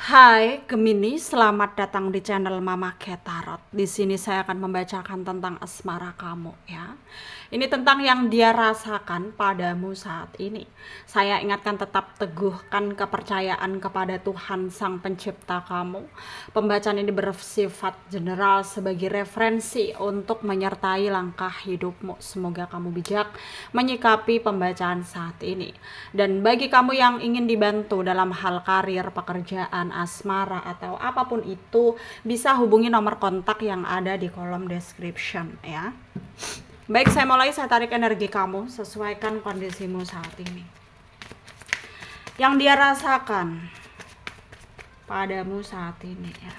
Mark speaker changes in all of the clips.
Speaker 1: Hai Gemini, selamat datang di channel Mama Tarot. Di sini saya akan membacakan tentang asmara kamu ya. Ini tentang yang dia rasakan padamu saat ini. Saya ingatkan tetap teguhkan kepercayaan kepada Tuhan Sang Pencipta kamu. Pembacaan ini bersifat general sebagai referensi untuk menyertai langkah hidupmu. Semoga kamu bijak menyikapi pembacaan saat ini. Dan bagi kamu yang ingin dibantu dalam hal karir, pekerjaan, asmara atau apapun itu, bisa hubungi nomor kontak yang ada di kolom description ya. Baik, saya mulai. Saya tarik energi kamu, sesuaikan kondisimu saat ini. Yang dia rasakan padamu saat ini ya.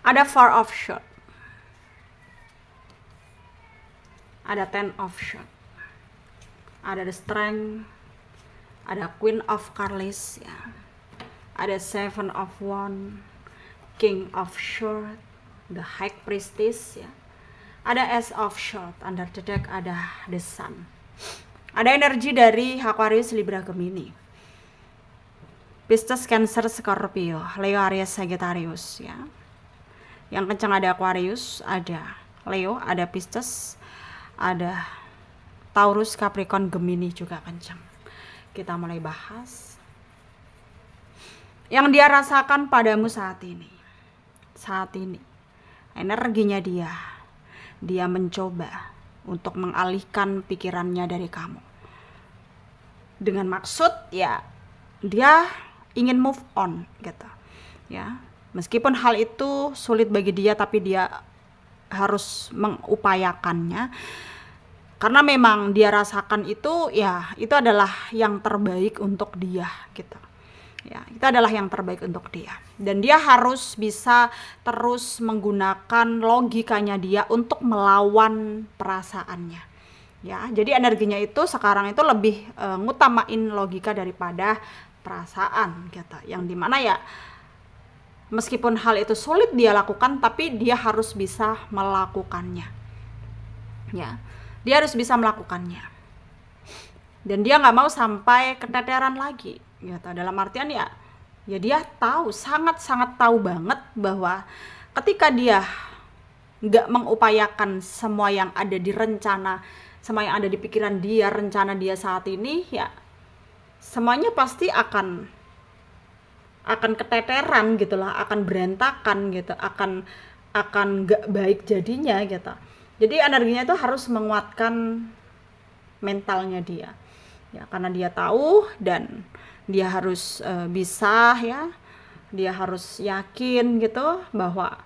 Speaker 1: Ada Four of Swords. Ada Ten of Swords, ada The Strength, ada Queen of Cups ya, ada Seven of Wands, King of Swords, The High Priestess ya, ada Ace of Swords, under the deck ada The Sun. Ada energi dari Aquarius, Libra, Gemini, Pisces, Cancer, Scorpio, Leo, Aries, Sagittarius ya. Yang kencang ada Aquarius, ada Leo, ada Pisces, ada Taurus, Capricorn, Gemini juga kencang. Kita mulai bahas yang dia rasakan padamu saat ini. Saat ini energinya dia mencoba untuk mengalihkan pikirannya dari kamu dengan maksud ya dia ingin move on gitu ya. Meskipun hal itu sulit bagi dia, tapi dia harus mengupayakannya karena memang dia rasakan itu ya, itu adalah yang terbaik untuk dia gitu ya. Itu adalah yang terbaik untuk dia, dan dia harus bisa terus menggunakan logikanya dia untuk melawan perasaannya ya. Jadi energinya itu sekarang itu lebih ngutamain logika daripada perasaan gitu, yang dimana ya meskipun hal itu sulit dia lakukan, tapi dia harus bisa melakukannya ya. Dia harus bisa melakukannya, dan dia nggak mau sampai keteteran lagi gitu. Dalam artian ya dia tahu, sangat tahu banget bahwa ketika dia nggak mengupayakan semua yang ada di rencana, semua yang ada di pikiran dia, rencana dia saat ini ya, semuanya pasti akan keteteran gitulah, akan berantakan gitu, akan gak baik jadinya gitu. Jadi energinya itu harus menguatkan mentalnya dia ya, karena dia tahu dan dia harus bisa ya, dia harus yakin gitu bahwa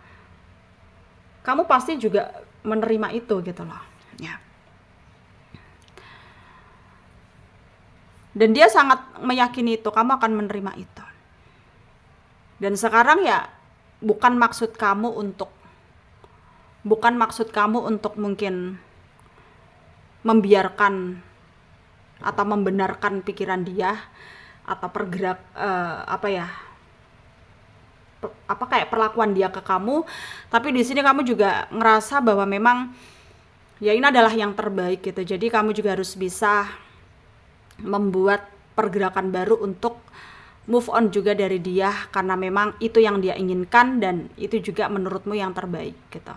Speaker 1: kamu pasti juga menerima itu gitu loh ya. Dan dia sangat meyakini itu, kamu akan menerima itu. Dan sekarang ya bukan maksud kamu untuk mungkin membiarkan atau membenarkan pikiran dia atau kayak perlakuan dia ke kamu, tapi di sini kamu juga ngerasa bahwa memang ya ini adalah yang terbaik gitu. Jadi kamu juga harus bisa membuat pergerakan baru untuk move on juga dari dia, karena memang itu yang dia inginkan dan itu juga menurutmu yang terbaik gitu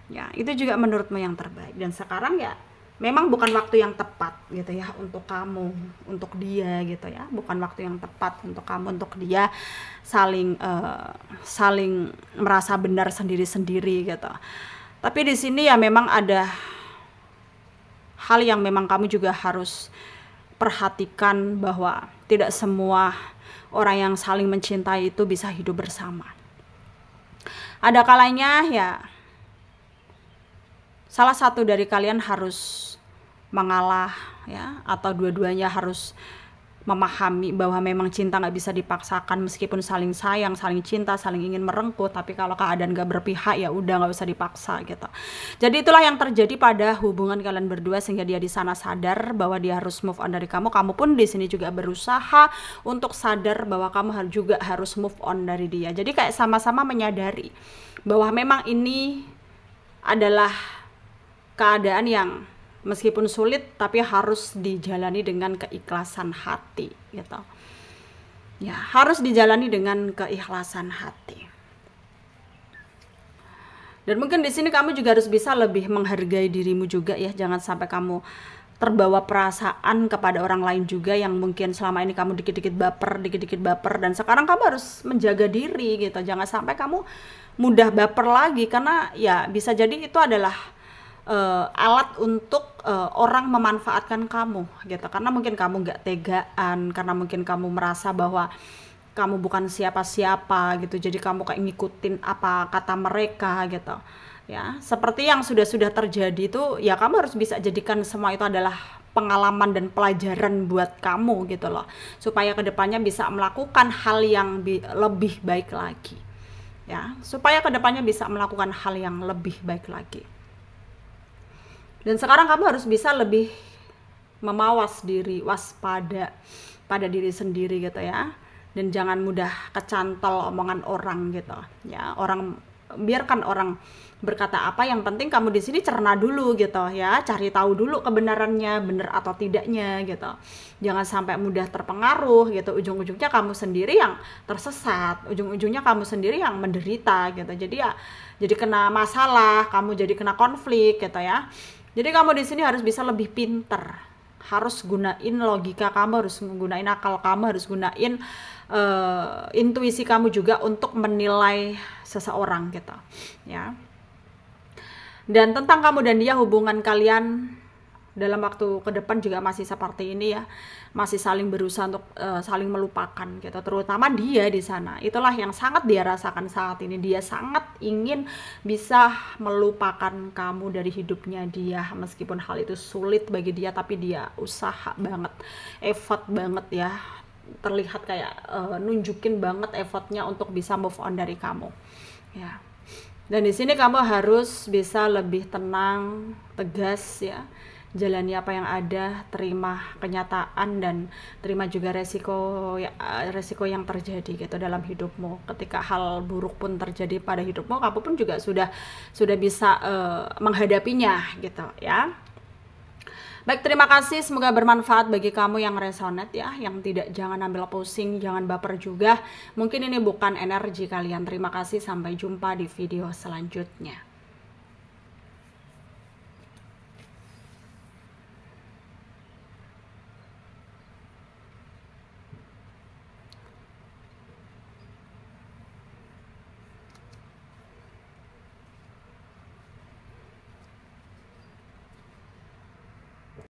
Speaker 1: ya. Itu juga menurutmu yang terbaik, dan sekarang ya memang bukan waktu yang tepat gitu ya untuk kamu, untuk dia gitu ya. Bukan waktu yang tepat untuk kamu, untuk dia saling merasa benar sendiri-sendiri gitu. Tapi di sini ya memang ada hal yang memang kamu juga harus perhatikan, bahwa tidak semua orang yang saling mencintai itu bisa hidup bersama. Ada kalanya ya salah satu dari kalian harus mengalah ya, atau dua-duanya harus memahami bahwa memang cinta nggak bisa dipaksakan. Meskipun saling sayang, saling cinta, saling ingin merengkuh, tapi kalau keadaan nggak berpihak ya udah nggak usah dipaksa gitu. Jadi itulah yang terjadi pada hubungan kalian berdua, sehingga dia di sana sadar bahwa dia harus move on dari kamu. Kamu pun di sini juga berusaha untuk sadar bahwa kamu juga harus move on dari dia. Jadi kayak sama-sama menyadari bahwa memang ini adalah keadaan yang Meskipun sulit, tapi harus dijalani dengan keikhlasan hati gitu. Ya, harus dijalani dengan keikhlasan hati. Dan mungkin di sini kamu juga harus bisa lebih menghargai dirimu juga ya. Jangan sampai kamu terbawa perasaan kepada orang lain juga yang mungkin selama ini kamu dikit-dikit baper, dan sekarang kamu harus menjaga diri gitu. Jangan sampai kamu mudah baper lagi, karena ya bisa jadi itu adalah alat untuk orang memanfaatkan kamu gitu, karena mungkin kamu nggak tegaan, karena mungkin kamu merasa bahwa kamu bukan siapa-siapa gitu, jadi kamu kayak ngikutin apa kata mereka gitu ya. Seperti yang sudah terjadi itu ya, kamu harus bisa jadikan semua itu adalah pengalaman dan pelajaran buat kamu gitu loh, supaya kedepannya bisa melakukan hal yang lebih baik lagi ya, supaya kedepannya bisa melakukan hal yang lebih baik lagi. Dan sekarang kamu harus bisa lebih memawas diri, waspada pada diri sendiri gitu ya. Dan jangan mudah kecantol omongan orang gitu ya. Biarkan orang berkata apa, yang penting kamu di sini cerna dulu gitu ya. Cari tahu dulu kebenarannya, benar atau tidaknya gitu. Jangan sampai mudah terpengaruh gitu. Ujung-ujungnya kamu sendiri yang tersesat, ujung-ujungnya kamu sendiri yang menderita gitu. Jadi kena masalah, kamu jadi kena konflik gitu ya. Jadi kamu di sini harus bisa lebih pinter, harus gunain logika kamu, harus menggunain akal kamu, harus gunain intuisi kamu juga untuk menilai seseorang gitu ya. Dan tentang kamu dan dia, hubungan kalian dalam waktu ke depan juga masih seperti ini ya, masih saling berusaha untuk saling melupakan gitu, terutama dia di sana. Itulah yang sangat dia rasakan saat ini. Dia sangat ingin bisa melupakan kamu dari hidupnya dia, meskipun hal itu sulit bagi dia, tapi dia usaha banget, effort banget ya, terlihat kayak nunjukin banget effortnya untuk bisa move on dari kamu ya. Dan di sini kamu harus bisa lebih tenang, tegas ya, jalani apa yang ada, terima kenyataan, dan terima juga resiko yang terjadi gitu dalam hidupmu. Ketika hal buruk pun terjadi pada hidupmu, kamu pun juga sudah bisa menghadapinya gitu ya. Baik, terima kasih, semoga bermanfaat bagi kamu yang resonate ya, yang tidak, jangan ambil pusing, jangan baper juga. Mungkin ini bukan energi kalian. Terima kasih, sampai jumpa di video selanjutnya.